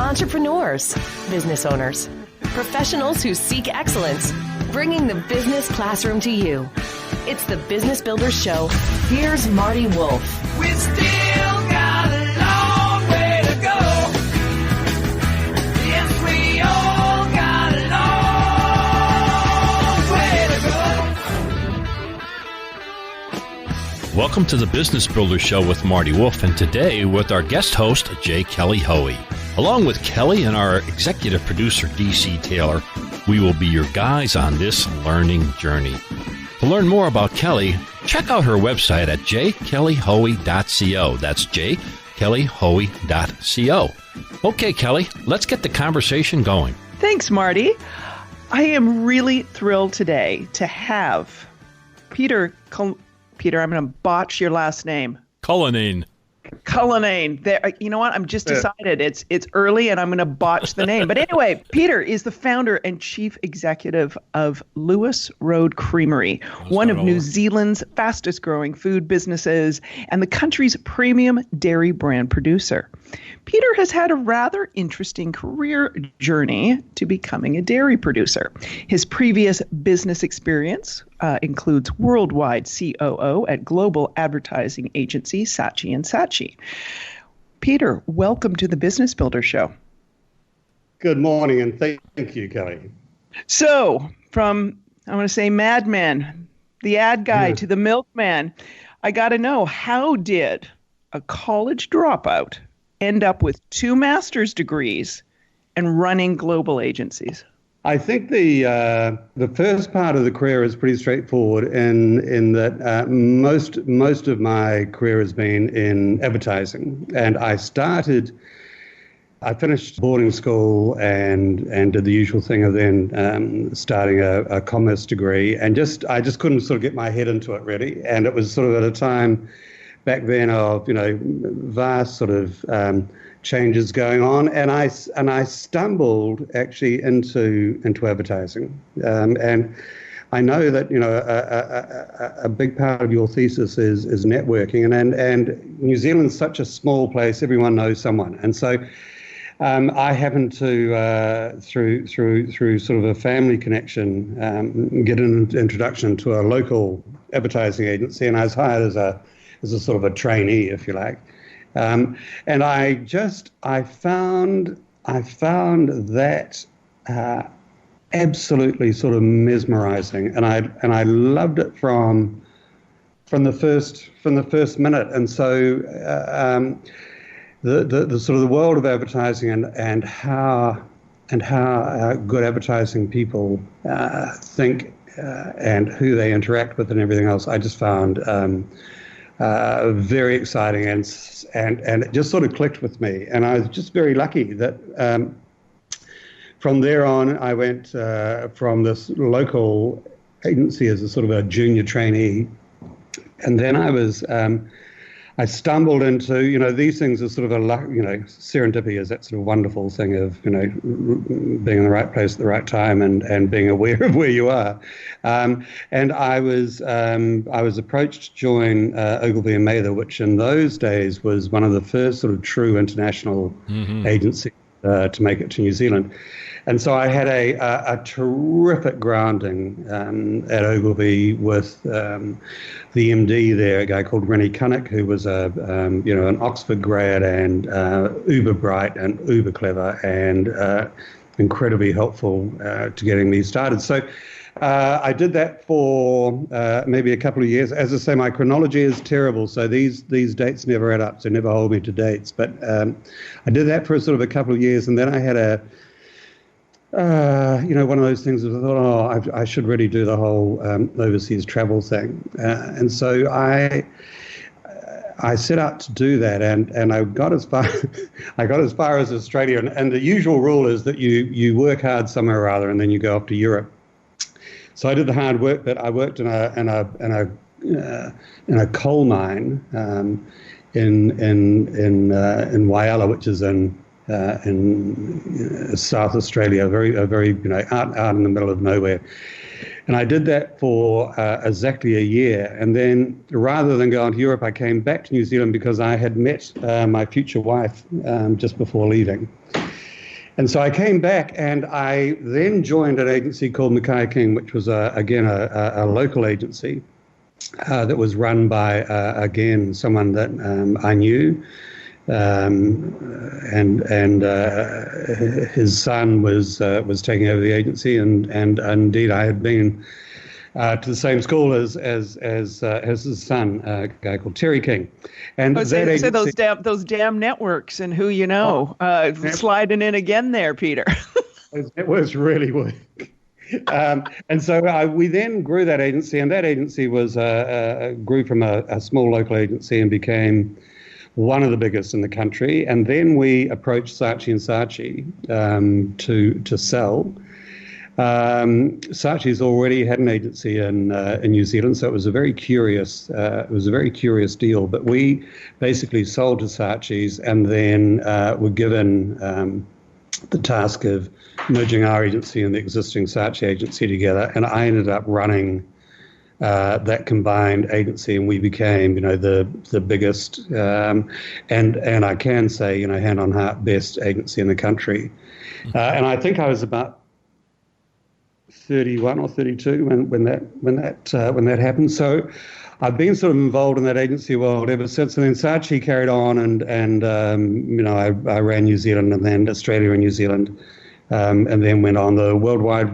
entrepreneurs, business owners, professionals who seek excellence, bringing the business classroom to you. It's the Business Builders Show. Here's Marty Wolf. We still got a long way to go. Yes, we all got a long way to go. Welcome to the Business Builders Show with Marty Wolf, and today with our guest host, J. Kelly Hoey. Along with Kelly and our executive producer, D.C. Taylor, we will be your guides on this learning journey. To learn more about Kelly, check out her website at jkellyhoey.co. That's jkellyhoey.co. Okay, Kelly, let's get the conversation going. Thanks, Marty. I am really thrilled today to have Peter, I'm going to botch your last name. Cullinane. There, you know what? I'm just decided it's early and I'm going to botch the name. But anyway, Peter is the founder and chief executive of Lewis Road Creamery, one of New Zealand's fastest growing food businesses and the country's premium dairy brand producer. Peter has had a rather interesting career journey to becoming a dairy producer. His previous business experience includes Worldwide COO at global advertising agency Saatchi Saatchi. Peter, welcome to the Business Builder Show. Good morning, and thank you, Kelly. So, from, I want to say, madman, the ad guy, to the milkman, I got to know, how did a college dropout end up with 2 master's degrees and running global agencies? I think the first part of the career is pretty straightforward in that most of my career has been in advertising, and I finished boarding school and did the usual thing of then starting a commerce degree, and I just couldn't sort of get my head into it really, and it was sort of at a time back then of vast sort of changes going on, and I stumbled actually into advertising, and I know that a big part of your thesis is networking, and New Zealand's such a small place, everyone knows someone, and so I happened to through sort of a family connection get an introduction to a local advertising agency, and I was hired as a sort of a trainee, if you like. And I found that absolutely sort of mesmerizing, and I loved it from the first minute. And so the sort of the world of advertising and how good advertising people think and who they interact with and everything else, I just found very exciting, and it just sort of clicked with me. And I was just very lucky that from there on, I went from this local agency as a sort of a junior trainee, and then I stumbled into, these things are sort of serendipity is that sort of wonderful thing of, being in the right place at the right time and being aware of where you are. And I was approached to join Ogilvy and Mather, which in those days was one of the first sort of true international agencies to make it to New Zealand. And so I had a terrific grounding at Ogilvy with the MD there, a guy called Rennie Cunnick, who was an Oxford grad and uber bright and uber clever and incredibly helpful to getting me started. So I did that for maybe a couple of years. As I say, my chronology is terrible, so these dates never add up, so never hold me to dates. But I did that for sort of a couple of years, and then I had one of those things that I thought, I should really do the whole overseas travel thing. And so I set out to do that, and I got as far as Australia. And the usual rule is that you work hard somewhere or other, and then you go off to Europe. So I did the hard work, but I worked in a coal mine in Whyalla, which is in South Australia, very out in the middle of nowhere. And I did that for exactly a year. And then rather than go on to Europe, I came back to New Zealand because I had met my future wife just before leaving. And so I came back, and I then joined an agency called Mackay King, which was, again, a local agency that was run by, again, someone that I knew. And his son was taking over the agency, and indeed I had been to the same school as his son, a guy called Terry King. And so those damn networks and who you know, sliding in again there, Peter. It was really work. And so we then grew that agency, and that agency was grew from a small local agency and became one of the biggest in the country. And then we approached Saatchi Saatchi to sell. Saatchi's already had an agency in New Zealand, so it was a very curious deal. But we basically sold to Saatchi's, and then were given the task of merging our agency and the existing Saatchi agency together. And I ended up running that combined agency, and we became, the biggest, and I can say, hand on heart, best agency in the country. And I think I was about 31 or 32 when that happened. So I've been sort of involved in that agency world ever since. And then Saatchi carried on, and I ran New Zealand, and then Australia and New Zealand, and then went on the Worldwide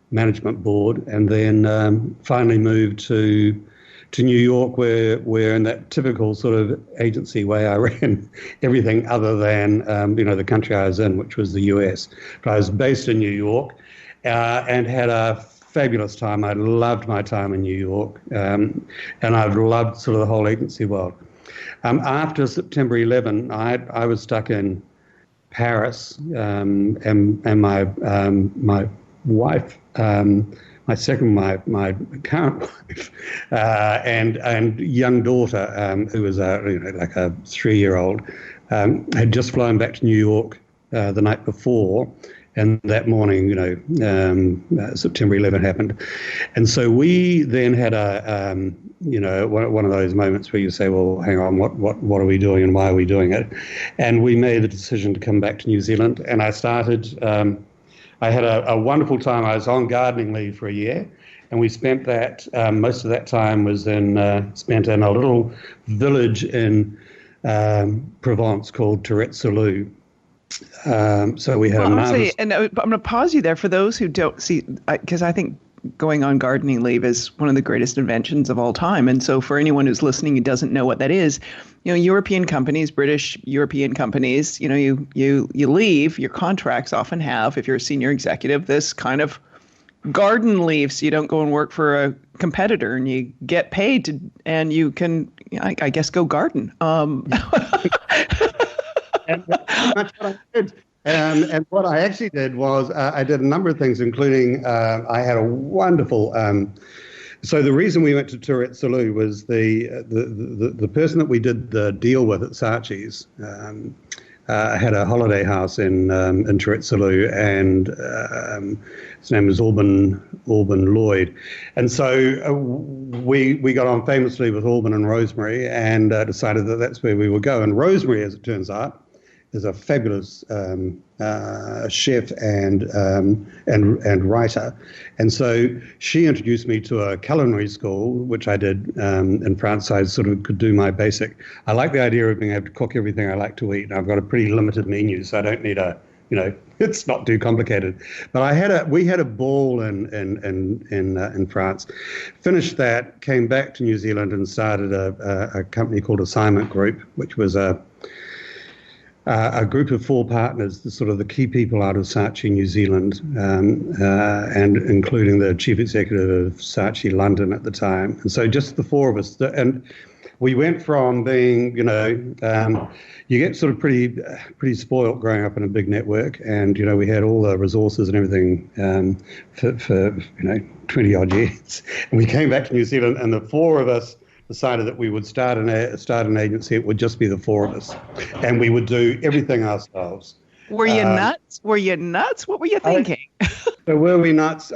management board, and then finally moved to New York, where in that typical sort of agency way, I ran everything other than the country I was in, which was the US. But I was based in New York, and had a fabulous time. I loved my time in New York, and I've loved sort of the whole agency world. After September 11, I was stuck in Paris, and my wife, my current wife, and young daughter, who was like a 3-year-old, had just flown back to New York the night before. And that morning, September 11 happened. And so we then had one of those moments where you say, well, hang on, what are we doing and why are we doing it? And we made the decision to come back to New Zealand. And I started, I had a wonderful time. I was on gardening leave for a year. And we spent that, most of that time was spent in a little village in Provence called Tourette-sur-Loup. So we had a marvelous... And I'm going to pause you there for those who don't see, because I think going on gardening leave is one of the greatest inventions of all time. And so for anyone who's listening who doesn't know what that is, European companies, British European companies, you leave, your contracts often have, if you're a senior executive, this kind of garden leave, so you don't go and work for a competitor, and you get paid and you can, I guess, go garden. And that's much what I did. And what I actually did was I did a number of things, including I had a wonderful. So the reason we went to Tourette-sur-Loup was the person that we did the deal with at Saatchi's had a holiday house in Tourette-sur-Loup, and his name was Alban Lloyd. And so we got on famously with Alban and Rosemary, and decided that that's where we would go. And Rosemary, as it turns out, is a fabulous chef and writer. And so she introduced me to a culinary school, which I did in France. I sort of could do my basic. I like the idea of being able to cook everything I like to eat. I've got a pretty limited menu, so I don't need it's not too complicated. But we had a ball in France. Finished that, came back to New Zealand, and started a company called Assignment Group, which was a group of 4 partners, the key people out of Saatchi New Zealand, and including the chief executive of Saatchi London at the time. And so just the 4 of us. And we went from being, you get sort of pretty spoiled growing up in a big network, and we had all the resources and everything for 20 odd years. And we came back to New Zealand, and the 4 of us decided that we would start an agency. It would just be the 4 of us, and we would do everything ourselves. Were you nuts? What were you thinking? So were we nuts?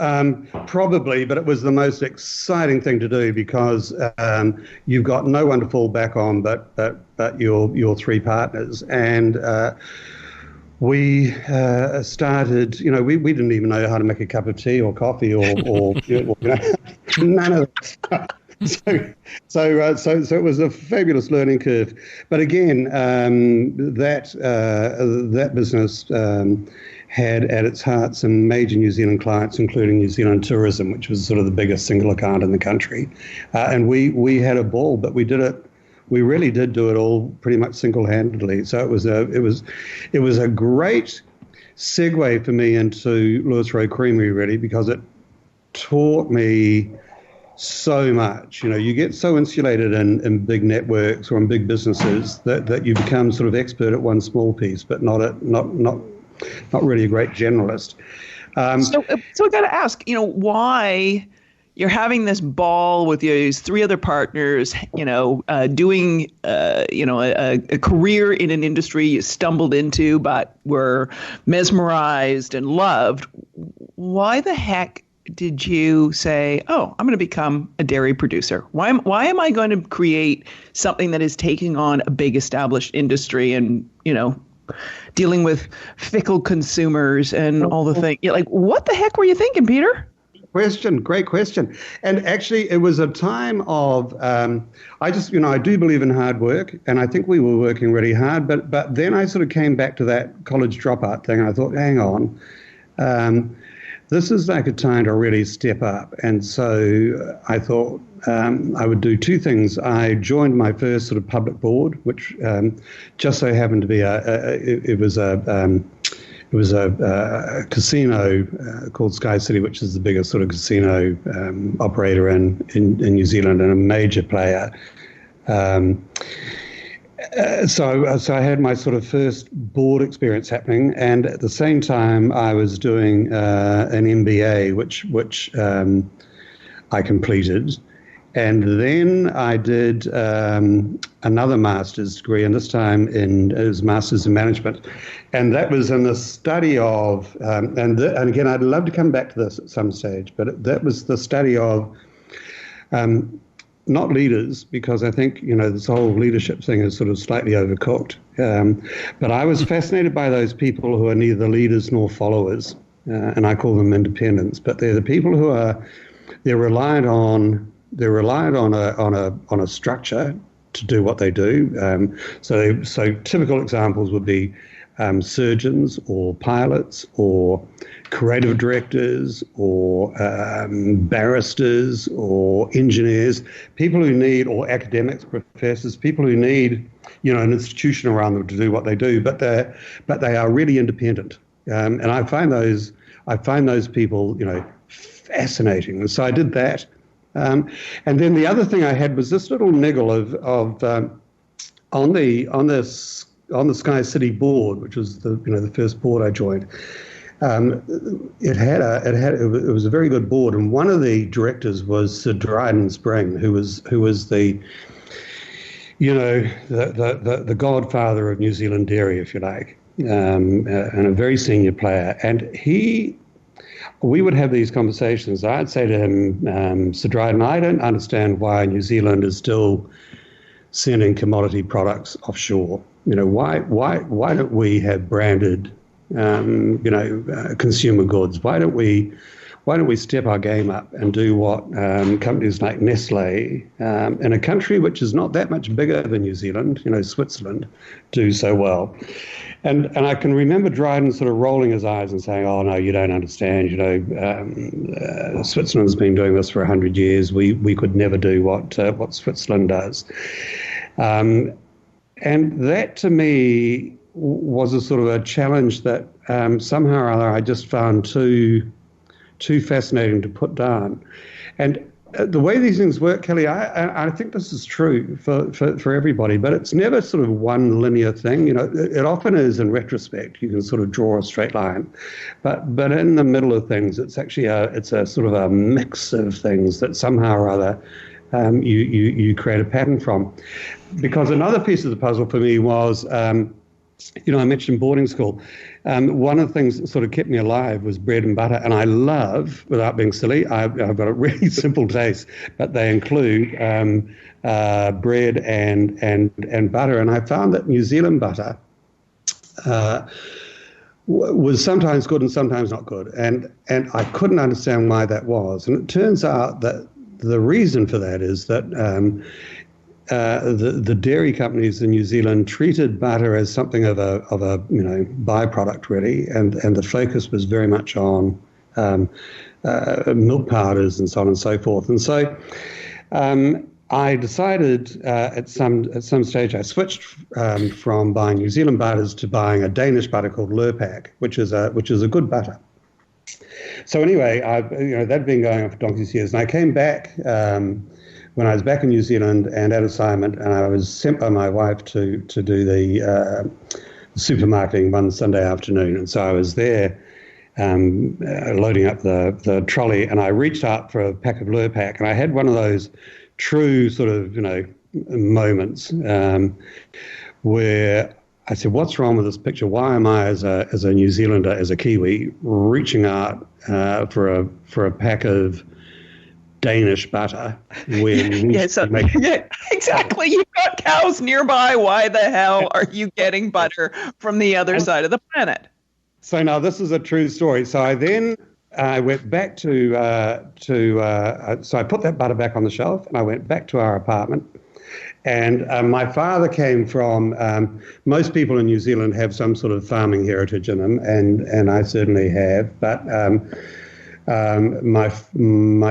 Probably, but it was the most exciting thing to do, because you've got no one to fall back on but your 3 partners. And we started, we didn't even know how to make a cup of tea or coffee or none of that stuff. So it was a fabulous learning curve. But again, that business had at its heart some major New Zealand clients, including New Zealand Tourism, which was sort of the biggest single account in the country. And we had a ball, but we did it. We really did do it all pretty much single-handedly. So it was a great segue for me into Lewis Road Creamery, really, because it taught me so much. You get so insulated in big networks or in big businesses that you become sort of expert at one small piece, but not really a great generalist. So I got to ask, why you're having this ball with these three other partners, doing, a career in an industry you stumbled into, but were mesmerized and loved. Why the heck did you say, oh, I'm going to become a dairy producer? Why am I going to create something that is taking on a big established industry and, dealing with fickle consumers and all the things? Like, what the heck were you thinking, Peter? Great question. And actually, it was a time of, I do believe in hard work, and I think we were working really hard, but then I sort of came back to that college dropout thing, and I thought, hang on, this is like a time to really step up. And so I thought I would do two things. I joined my first sort of public board, which just so happened to be it was a casino called Sky City, which is the biggest sort of casino operator in New Zealand and a major player. So I had my sort of first board experience happening, and at the same time I was doing an MBA, which I completed, and then I did another master's degree, and this time it was master's in management, and that was in the study of and again I'd love to come back to this at some stage, but that was the study of not leaders, because I think, this whole leadership thing is sort of slightly overcooked. But I was fascinated by those people who are neither leaders nor followers, and I call them independents. But they're the people who they're reliant on a structure to do what they do. So typical examples would be surgeons or pilots or creative directors or barristers or engineers, people who need, or academics, professors, people who need, an institution around them to do what they do, but they are really independent. And I find those people, fascinating. And so I did that. And then the other thing I had was this little niggle of on the Sky City board, which was the first board I joined. It was a very good board, and one of the directors was Sir Dryden Spring, who was the godfather of New Zealand dairy, if you like, and a very senior player. And we would have these conversations. I'd say to him, Sir Dryden, I don't understand why New Zealand is still sending commodity products offshore. Why don't we have branded consumer goods? Why don't we step our game up and do what companies like Nestle in a country which is not that much bigger than New Zealand, Switzerland, do so well? And I can remember Dryden sort of rolling his eyes and saying, "Oh no, you don't understand. Switzerland's been doing this for 100 years. We could never do what Switzerland does." And that to me was a sort of a challenge that somehow or other I just found too fascinating to put down. And the way these things work, Kelly, I think this is true for everybody, but it's never sort of one linear thing. It often is in retrospect. You can sort of draw a straight line, but in the middle of things, it's actually it's a sort of a mix of things that somehow or other you create a pattern from. Because another piece of the puzzle for me was, I mentioned boarding school. One of the things that sort of kept me alive was bread and butter. And I love, without being silly, I've got a really simple taste, but they include bread and butter. And I found that New Zealand butter was sometimes good and sometimes not good. And I couldn't understand why that was. And it turns out that the reason for that is that the dairy companies in New Zealand treated butter as something of a byproduct, really, and the focus was very much on milk powders and so on and so forth. And so I decided at some stage I switched from buying New Zealand butters to buying a Danish butter called Lurpak, which is a good butter. So anyway, that'd been going on for donkey's years, and I came back when I was back in New Zealand and at assignment, and I was sent by my wife to do the supermarketing one Sunday afternoon, and so I was there loading up the trolley, and I reached out for a pack of Lurpak, and I had one of those true sort of moments where I said, "What's wrong with this picture? Why am I, as a New Zealander, as a Kiwi, reaching out for a pack of Danish butter when yeah, exactly. You've got cows nearby. Why the hell are you getting butter from the other side of the planet?" So now this is a true story. So I went back so I put that butter back on the shelf, and I went back to our apartment. And my father came from, most people in New Zealand have some sort of farming heritage in them, and I certainly have. But my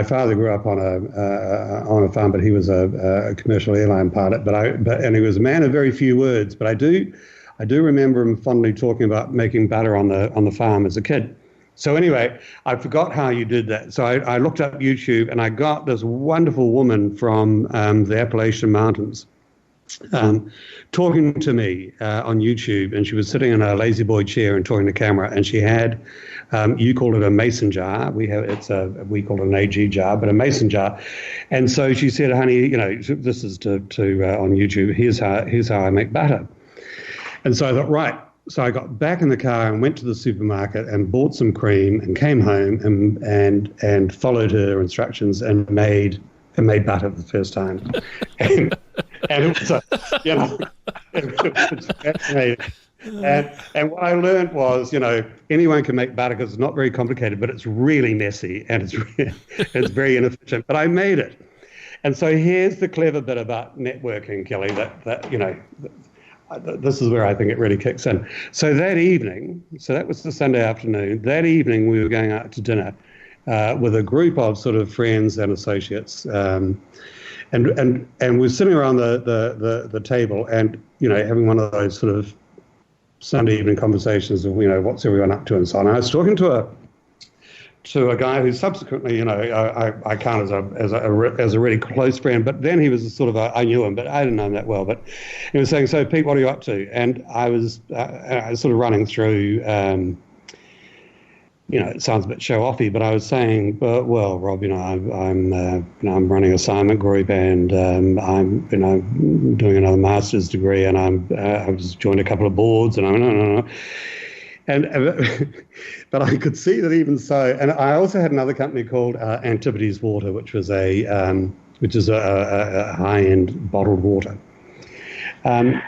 father grew up on a farm, but he was a commercial airline pilot. And he was a man of very few words. But I do remember him fondly talking about making butter on the farm as a kid. So anyway, I forgot how you did that. So I looked up YouTube, and I got this wonderful woman from the Appalachian Mountains talking to me on YouTube, and she was sitting in a lazy boy chair and talking to camera, and she had, you call it a mason jar. We call it an AG jar, but a mason jar. And so she said, "Honey, this is to on YouTube. Here's how I make butter." And so I thought, right. So I got back in the car and went to the supermarket and bought some cream and came home and followed her instructions and made butter for the first time. and it was it was fascinating. And what I learned was, anyone can make butter because it's not very complicated, but it's really messy and it's very inefficient. But I made it. And so here's the clever bit about networking, Kelly, that this is where I think it really kicks in. So that evening, so that was the Sunday afternoon, that evening we were going out to dinner with a group of sort of friends and associates. And we're sitting around the table and, having one of those sort of Sunday evening conversations of, what's everyone up to and so on. And I was talking to a guy who subsequently, I count as a really close friend, but then he was a sort of I knew him, but I didn't know him that well. But he was saying, "So Pete, what are you up to?" And I was sort of running through, it sounds a bit show-offy, but I was saying, well, Rob, I'm running assignment group, and I'm doing another master's degree, and I was joined a couple of boards, and no. But I could see that even so, and I also had another company called Antipodes Water, which is a high-end bottled water, and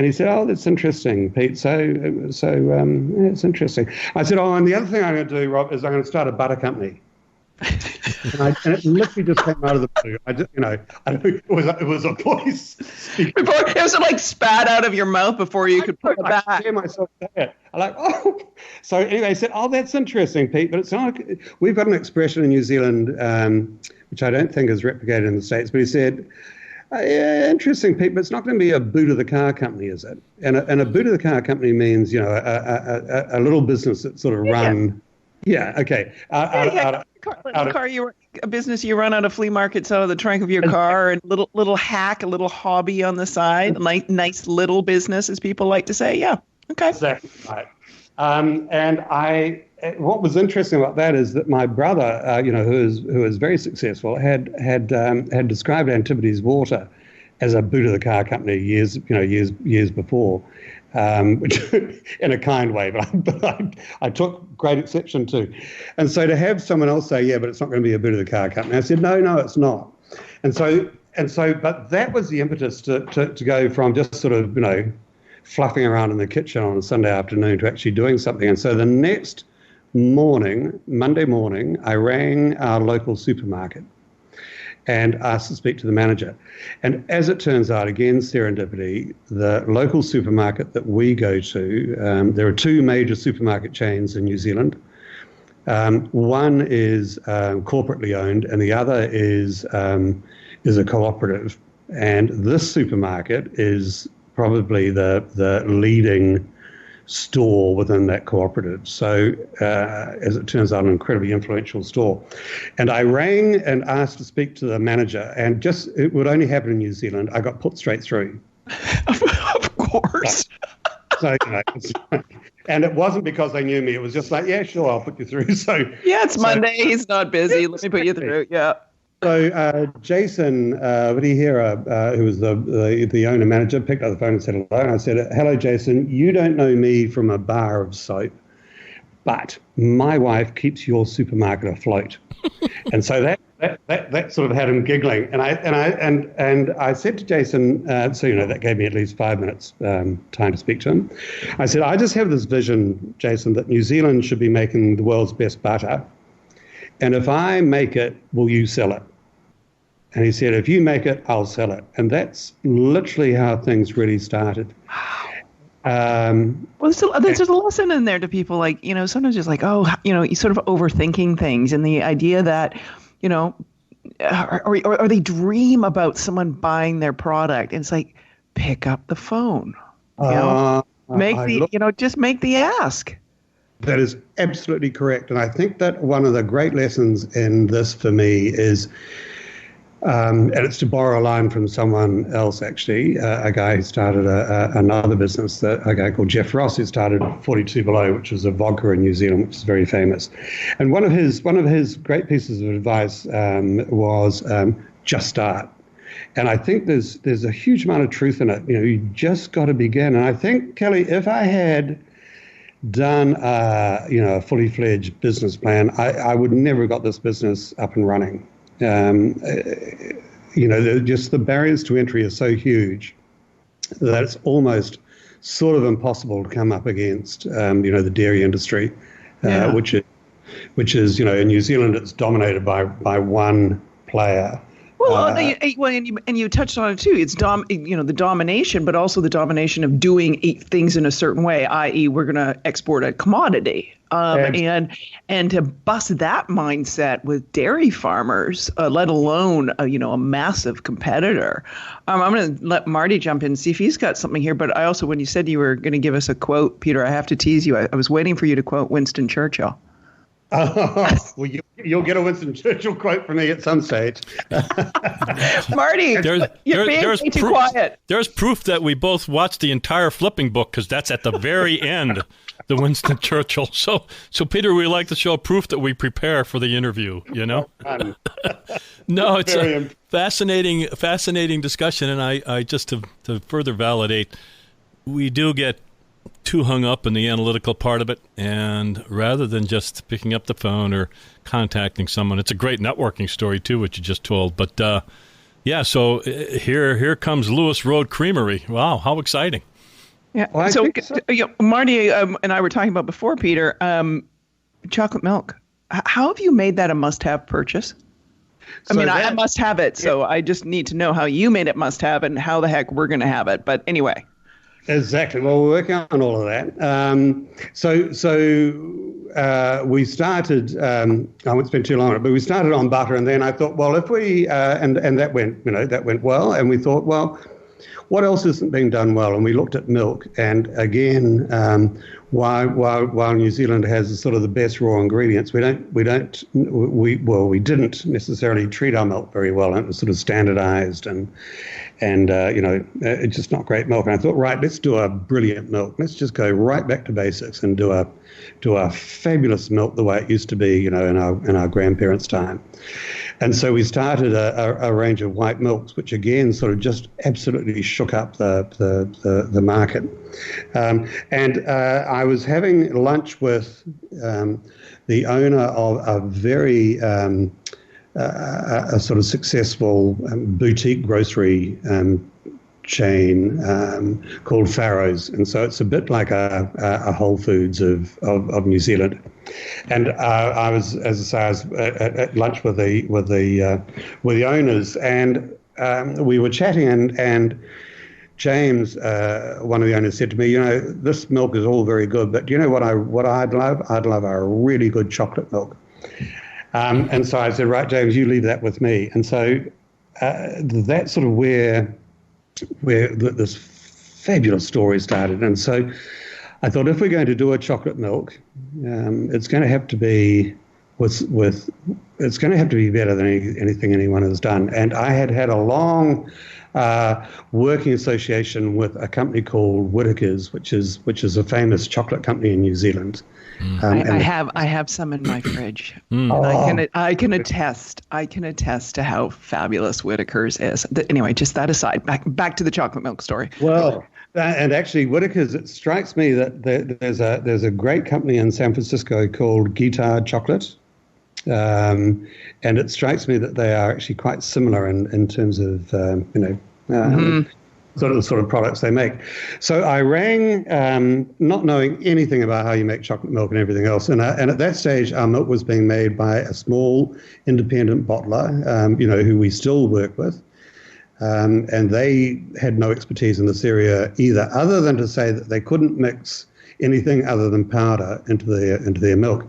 he said, "Oh, that's interesting, Pete. So it's interesting." I said, "Oh, and the other thing I'm going to do, Rob, is I'm going to start a butter company." And it literally just came out of the blue. I it was a voice speaking. It was like spat out of your mouth before you could put it back. I hear myself say it. I'm like, oh. So anyway, he said, "Oh, that's interesting, Pete. But it's not. We've got an expression in New Zealand, which I don't think is replicated in the States." But he said, "Yeah, interesting, Pete. But it's not going to be a boot of the car company, is it?" And a boot of the car company means, a little business that sort of run. Yeah. Okay. A business you run out of flea markets out of the trunk of your car, and little hack, a little hobby on the side, nice little business, as people like to say. Yeah. Okay. Exactly right. What was interesting about that is that my brother, who is very successful, had described Antipodes Water as a boot of the car company years before. Which in a kind way, but I took great exception to. And so to have someone else say, "Yeah, but it's not going to be a boot of the car company," I said, no, it's not. And so, but that was the impetus to go from just sort of, fluffing around in the kitchen on a Sunday afternoon to actually doing something. And so the next morning, Monday morning, I rang our local supermarket and asked to speak to the manager. And as it turns out, again, serendipity, the local supermarket that we go to, there are two major supermarket chains in New Zealand. One is corporately owned, and the other is a cooperative. And this supermarket is probably the leading store within that cooperative. So, as it turns out, an incredibly influential store. And I rang and asked to speak to the manager, and just, it would only happen in New Zealand, I got put straight through. Of course. So, and it wasn't because they knew me. It was just like, yeah, sure, I'll put you through. So Yeah, it's Monday. He's not busy. Let me put you through. Yeah. So Jason Vidihira, who was the owner manager, picked up the phone and said hello. And I said, hello, Jason, you don't know me from a bar of soap, but my wife keeps your supermarket afloat. And so that sort of had him giggling. And I said to Jason, that gave me at least 5 minutes time to speak to him. I said, I just have this vision, Jason, that New Zealand should be making the world's best butter. And if I make it, will you sell it? And he said, if you make it, I'll sell it. And that's literally how things really started. Well, there's a lesson in there to people, like, sometimes it's like, you sort of overthinking things, and the idea that, or they dream about someone buying their product. And it's like, pick up the phone, just make the ask. That is absolutely correct. And I think that one of the great lessons in this for me is, and it's to borrow a line from someone else, actually, a guy who started another business, a guy called Jeff Ross, who started 42 Below, which is a vodka in New Zealand, which is very famous. And one of his great pieces of advice was just start. And I think there's a huge amount of truth in it. You just got to begin. And I think, Kelly, if I had done a fully fledged business plan, I would never have got this business up and running. Just the barriers to entry are so huge that it's almost sort of impossible to come up against, the dairy industry, which is, in New Zealand, it's dominated by one player. Well, and you touched on it too. It's the domination, but also the domination of doing things in a certain way, i.e., we're going to export a commodity, and to bust that mindset with dairy farmers, let alone a massive competitor. I'm going to let Marty jump in and see if he's got something here. But I also, when you said you were going to give us a quote, Peter, I have to tease you. I was waiting for you to quote Winston Churchill. Well, you'll get a Winston Churchill quote from me at some stage. Marty, you're being way too quiet. There's proof that we both watched the entire flipping book, because that's at the very end, the Winston Churchill. So Peter, we like to show proof that we prepare for the interview, No, it's a fascinating discussion. And I just to further validate, we do get too hung up in the analytical part of it, and rather than just picking up the phone or contacting someone, it's a great networking story too, what you just told. But so here comes Lewis Road Creamery. Wow, how exciting! Yeah. Well, so Marty and I were talking about before, Peter, chocolate milk. How have you made that a must-have purchase? I must have it, so I just need to know how you made it must-have and how the heck we're going to have it. But anyway. Exactly. Well, we're working on all of that. We started. I won't spend too long on it, but we started on butter, and then I thought, well, if we and that went well, and we thought, well, what else isn't being done well? And we looked at milk, and again, while New Zealand has sort of the best raw ingredients, we didn't necessarily treat our milk very well, and it was sort of standardized and it's just not great milk. And I thought, right, let's do a brilliant milk. Let's just go right back to basics and do a fabulous milk the way it used to be, in our grandparents' time. And so we started a range of white milks, which again sort of just absolutely shook up the market. And I was having lunch with the owner of a very a sort of successful boutique grocery chain called Farrow's, and so it's a bit like a Whole Foods of New Zealand. And I was, as I say, I was at lunch with the owners, and we were chatting, and James, one of the owners, said to me, this milk is all very good, but do you know what I'd love? I'd love a really good chocolate milk. And so I said, right, James, you leave that with me. And so that's sort of where this fabulous story started. And so I thought, if we're going to do a chocolate milk, it's going to have to be it's going to have to be better than anything anyone has done. And I had a long working association with a company called Whittaker's, which is a famous chocolate company in New Zealand. I have some in my fridge. And I can attest to how fabulous Whittaker's is. Anyway, just that aside, back to the chocolate milk story. Well, and actually, Whittaker's, it strikes me that there's a great company in San Francisco called Guitar Chocolate, and it strikes me that they are actually quite similar in terms of sort of products they make. So I rang, not knowing anything about how you make chocolate milk and everything else. And at that stage, our milk was being made by a small independent bottler, who we still work with. And they had no expertise in this area either, other than to say that they couldn't mix anything other than powder into their milk.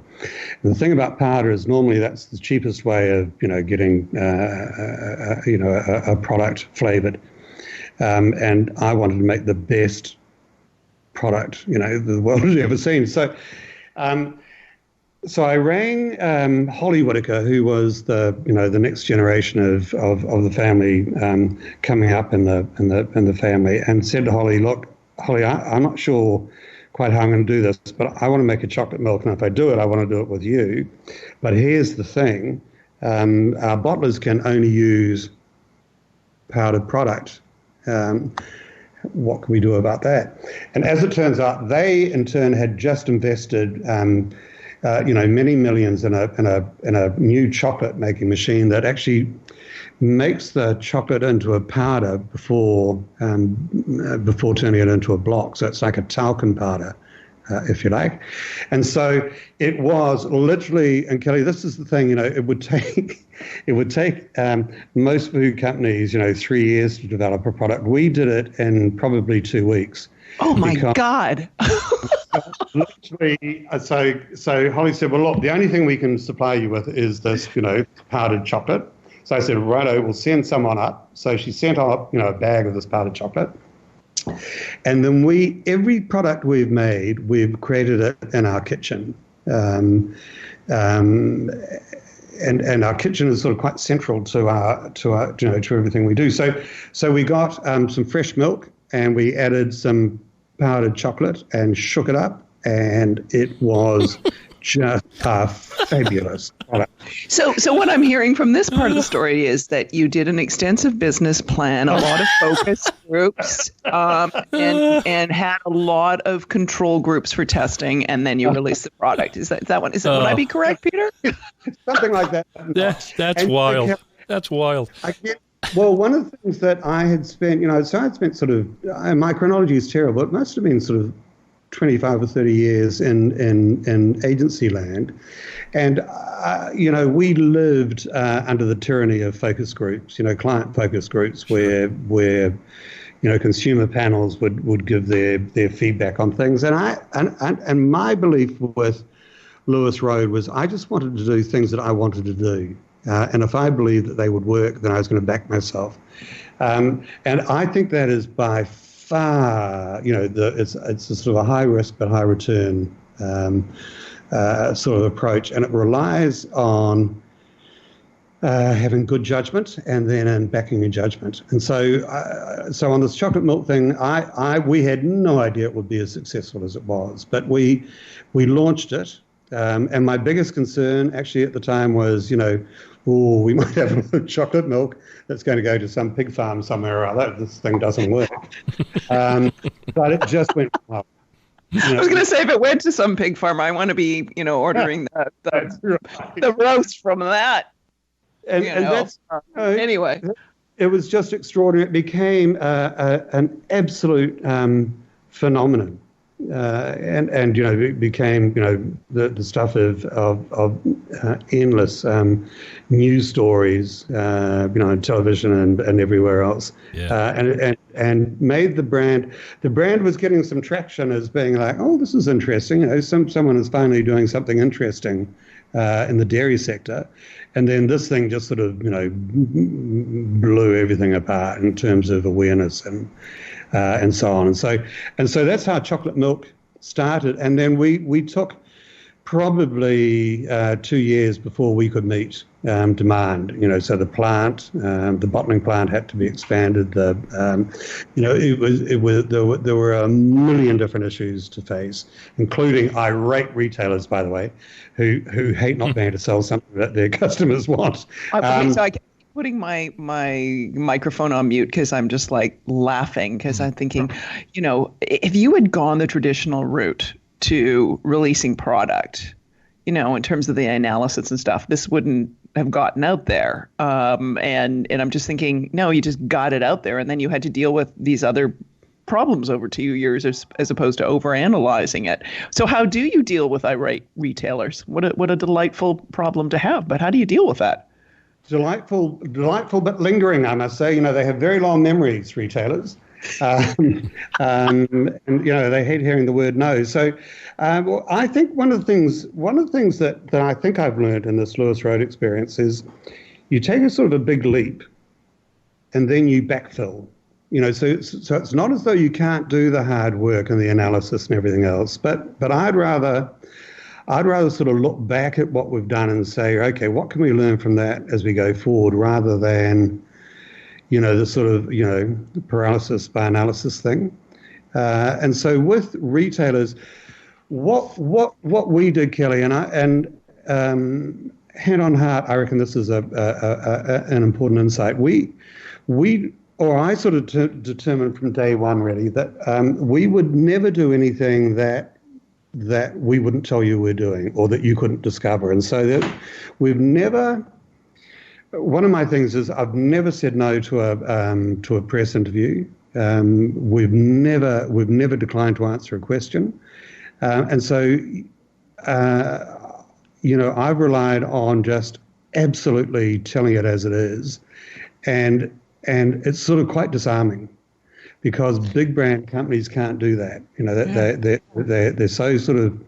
And the thing about powder is normally that's the cheapest way of getting a product flavored. And I wanted to make the best product the world had ever seen. So I rang Holly Whittaker, who was the next generation of the family coming up in the family, and said to Holly, "Look, Holly, I'm not sure quite how I'm going to do this, but I want to make a chocolate milk, and if I do it, I want to do it with you. But here's the thing: our bottlers can only use powdered product. What can we do about that?" And as it turns out, they in turn had just invested many millions in a new chocolate making machine that actually makes the chocolate into a powder before turning it into a block. So it's like a talcum powder, if you like. And so it was literally, and Kelly, this is the thing, it would take most food companies, 3 years to develop a product. We did it in probably 2 weeks. Oh my God. Literally, so Holly said, "Well, look, the only thing we can supply you with is this, powdered chocolate." So I said, "Righto, we'll send someone up." So she sent up, a bag of this powdered chocolate. And then every product we've made, we've created it in our kitchen. And our kitchen is sort of quite central to everything we do. So we got some fresh milk, and we added some powdered chocolate and shook it up, and it was just a fabulous product. So what I'm hearing from this part of the story is that you did an extensive business plan, a lot of focus groups, and had a lot of control groups for testing, and then you released the product. Is that one? Would I be correct, Peter? Something like that. That's wild. That's wild. Well, one of the things that I had spent, so I'd spent sort of, my chronology is terrible. It must have been sort of 25 or 30 years in agency land. And, we lived under the tyranny of focus groups, client focus groups where consumer panels would give their feedback on things. And my belief with Lewis Road was I just wanted to do things that I wanted to do. And if I believed that they would work, then I was going to back myself. And I think that is by far, it's a sort of a high risk but high return sort of approach. And it relies on having good judgment and then in backing your judgment. And so on this chocolate milk thing, we had no idea it would be as successful as it was. But we launched it. And my biggest concern actually at the time was, we might have a chocolate milk that's going to go to some pig farm somewhere or other. This thing doesn't work. But it just went well. I was going to say, if it went to some pig farm, I want to be, ordering the roast from that. And that's anyway. it was just extraordinary. It became an absolute phenomenon. And it became the stuff of endless news stories on television and everywhere else, and made the brand. The brand was getting some traction as being like, oh, this is interesting. Someone is finally doing something interesting in the dairy sector, and then this thing just sort of blew everything apart in terms of awareness and so on. And so that's how chocolate milk started. And then we took probably 2 years before we could meet demand. So the plant, the bottling plant had to be expanded. There were a million different issues to face, including irate retailers, by the way, who hate not being able to sell something that their customers want. Putting my microphone on mute because I'm just like laughing because I'm thinking, if you had gone the traditional route to releasing product, in terms of the analysis and stuff, this wouldn't have gotten out there. And I'm just thinking, no, you just got it out there, and then you had to deal with these other problems over 2 years as opposed to overanalyzing it. So how do you deal with irate retailers? What a delightful problem to have, but how do you deal with that? Delightful, but lingering, I must say. They have very long memories, retailers. And they hate hearing the word no. So I think one of the things that I think I've learned in this Lewis Road experience is you take a sort of a big leap and then you backfill. So it's not as though you can't do the hard work and the analysis and everything else, but I'd rather sort of look back at what we've done and say, okay, what can we learn from that as we go forward, rather than, the sort of, paralysis by analysis thing. And so with retailers, what we did, Kelly, and hand on heart, I reckon this is an important insight. I sort of determined from day one, really, that we would never do anything that we wouldn't tell you we're doing or that you couldn't discover. And so that we've never, one of my things is I've never said no to a press interview. We've never declined to answer a question. And so, I've relied on just absolutely telling it as it is. And it's sort of quite disarming, because big brand companies can't do that. They're so sort of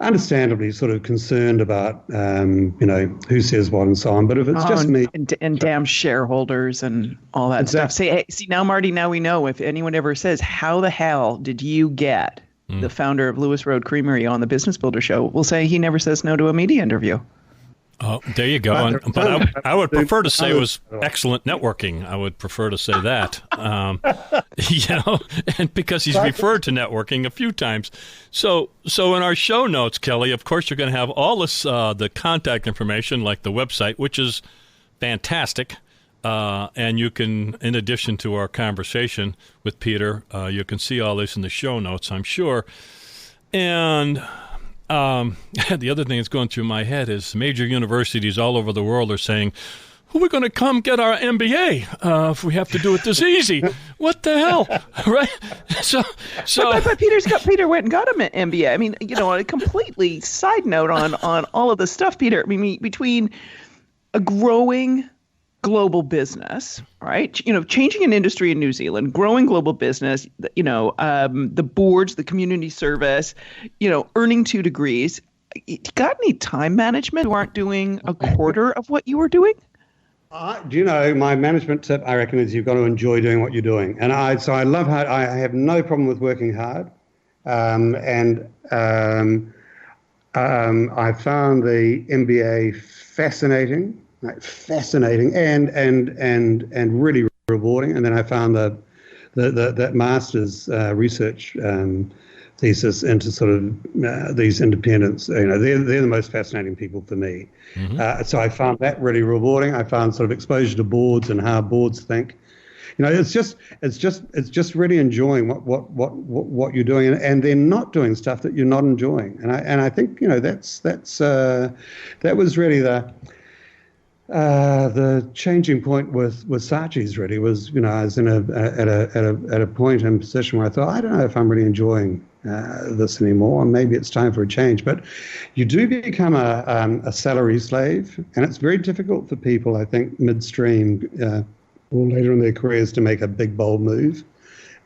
understandably sort of concerned about, who says what and so on. But if it's just me. And damn shareholders and all that stuff. See, now, Marty, now we know if anyone ever says, how the hell did you get the founder of Lewis Road Creamery on the Business Builder Show? We'll say he never says no to a media interview. Oh, there you go. But I would prefer to say it was excellent networking. I would prefer to say that, and because he's referred to networking a few times. So in our show notes, Kelly, of course, you're going to have all this, the contact information, like the website, which is fantastic. And you can, in addition to our conversation with Peter, you can see all this in the show notes, I'm sure. And the other thing that's going through my head is major universities all over the world are saying, who are we going to come get our MBA if we have to do it this easy? What the hell, right? But Peter went and got him an MBA. I mean, a completely side note on all of this stuff, Peter. I mean, between a growing global business, right? Changing an industry in New Zealand, growing global business, the boards, the community service, earning 2 degrees. You got any time management who aren't doing a quarter of what you were doing? My management tip, I reckon, is you've got to enjoy doing what you're doing. And I love hard. I have no problem with working hard. I found the MBA fascinating and really rewarding. And then I found that master's research thesis into sort of these independents. They're the most fascinating people for me. Mm-hmm. So I found that really rewarding. I found sort of exposure to boards and how boards think. It's just really enjoying what you're doing, and then not doing stuff that you're not enjoying. And I think that was really The changing point with Saatchi's really was, I was at a point and position where I thought, I don't know if I'm really enjoying this anymore, and maybe it's time for a change. But you do become a salary slave, and it's very difficult for people, I think, midstream or later in their careers to make a big, bold move.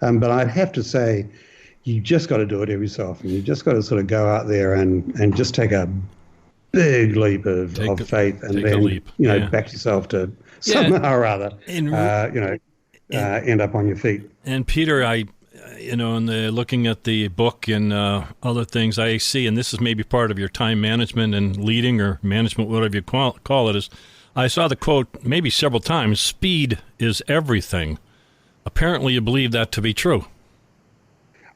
But I'd have to say, you just got to do it every so often. You just got to sort of go out there and just take a big leap of faith, and then back yourself to somehow or other, end up on your feet. And Peter, looking at the book and other things I see, and this is maybe part of your time management and leading or management, whatever you call it, is I saw the quote maybe several times: "Speed is everything." Apparently, you believe that to be true.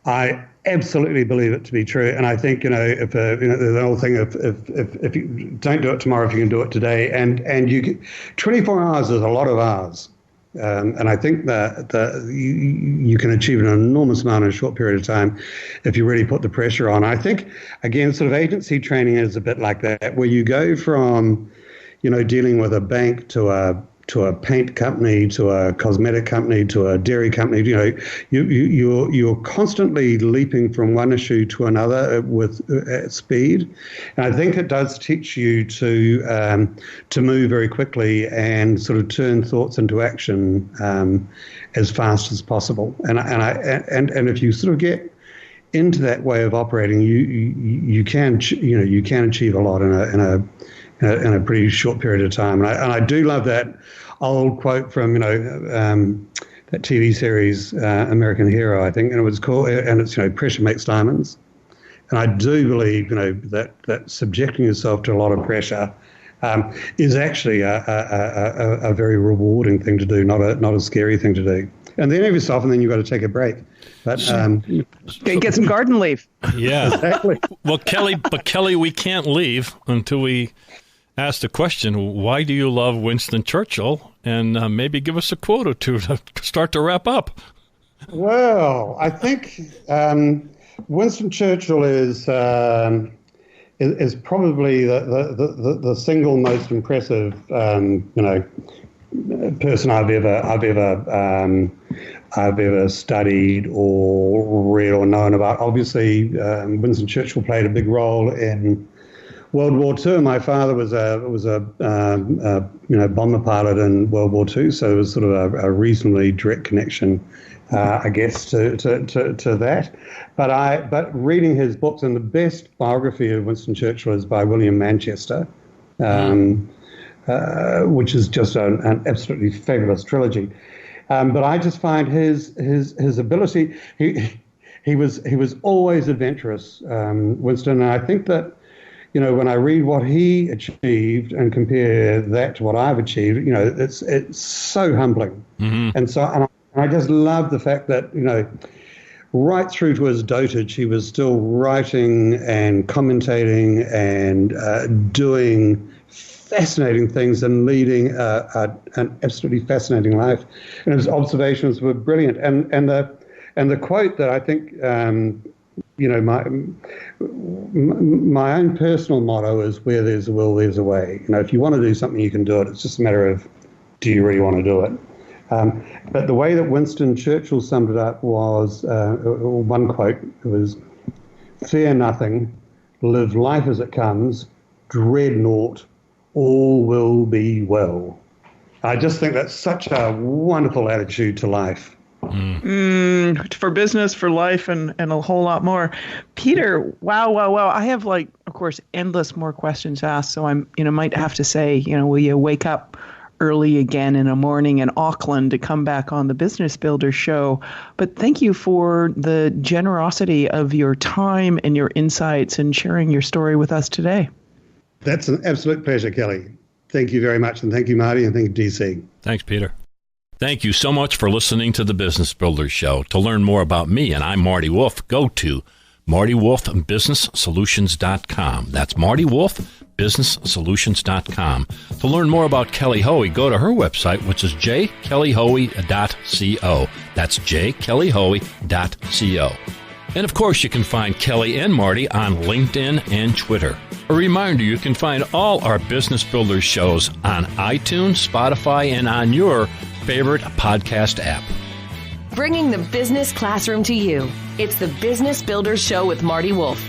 I absolutely believe it to be true, and I think if the whole thing if you don't do it tomorrow, if you can do it today, and you 24 hours is a lot of hours, and I think that you can achieve an enormous amount in a short period of time if you really put the pressure on. I think again, sort of agency training is a bit like that, where you go from dealing with a bank to a paint company, to a cosmetic company, to a dairy company. You're constantly leaping from one issue to another with speed, and I think it does teach you to move very quickly and sort of turn thoughts into action as fast as possible. And if you sort of get into that way of operating, you can achieve a lot in a pretty short period of time. And I do love that old quote from, that TV series, American Hero, I think, and it was called, and it's, pressure makes diamonds. And I do believe, that subjecting yourself to a lot of pressure is actually a very rewarding thing to do, not a scary thing to do. And then every so often, then you've got to take a break. But get some garden leave. Yeah. Exactly. Well, Kelly, we can't leave until we ask the question, why do you love Winston Churchill? And maybe give us a quote or two to start to wrap up. Well, I think Winston Churchill is probably the single most impressive person I've ever studied or read or known about. Obviously, Winston Churchill played a big role in World War II. My father was a bomber pilot in World War II, so there was sort of a reasonably direct connection, I guess, to that. But reading his books, and the best biography of Winston Churchill is by William Manchester, which is just an absolutely fabulous trilogy. But I just find his ability. He was always adventurous, Winston, and I think that, when I read what he achieved and compare that to what I've achieved, it's so humbling. Mm-hmm. And I just love the fact that, right through to his dotage, he was still writing and commentating and doing fascinating things and leading an absolutely fascinating life. And his observations were brilliant. And the quote that I think, my own personal motto is, where there's a will, there's a way. If you want to do something, you can do it. It's just a matter of, do you really want to do it? But the way that Winston Churchill summed it up was, one quote, it was, fear nothing, live life as it comes, dread naught, all will be well. I just think that's such a wonderful attitude to life. For business, for life, and a whole lot more. Peter, wow. I have, of course, endless more questions asked. So I'm, might have to say, will you wake up early again in a morning in Auckland to come back on the Business Builder Show? But thank you for the generosity of your time and your insights and sharing your story with us today. That's an absolute pleasure, Kelly. Thank you very much. And thank you, Marty, and thank you, DC. Thanks, Peter. Thank you so much for listening to the Business Builders Show. To learn more about me, and I'm Marty Wolf, go to MartyWolfBusinessSolutions.com. That's MartyWolfBusinessSolutions.com. To learn more about Kelly Hoey, go to her website, which is jkellyhoey.co. That's jkellyhoey.co. And of course, you can find Kelly and Marty on LinkedIn and Twitter. A reminder, you can find all our Business Builders shows on iTunes, Spotify, and on your favorite podcast app. Bringing the business classroom to you. It's the Business Builders Show with Marty Wolf.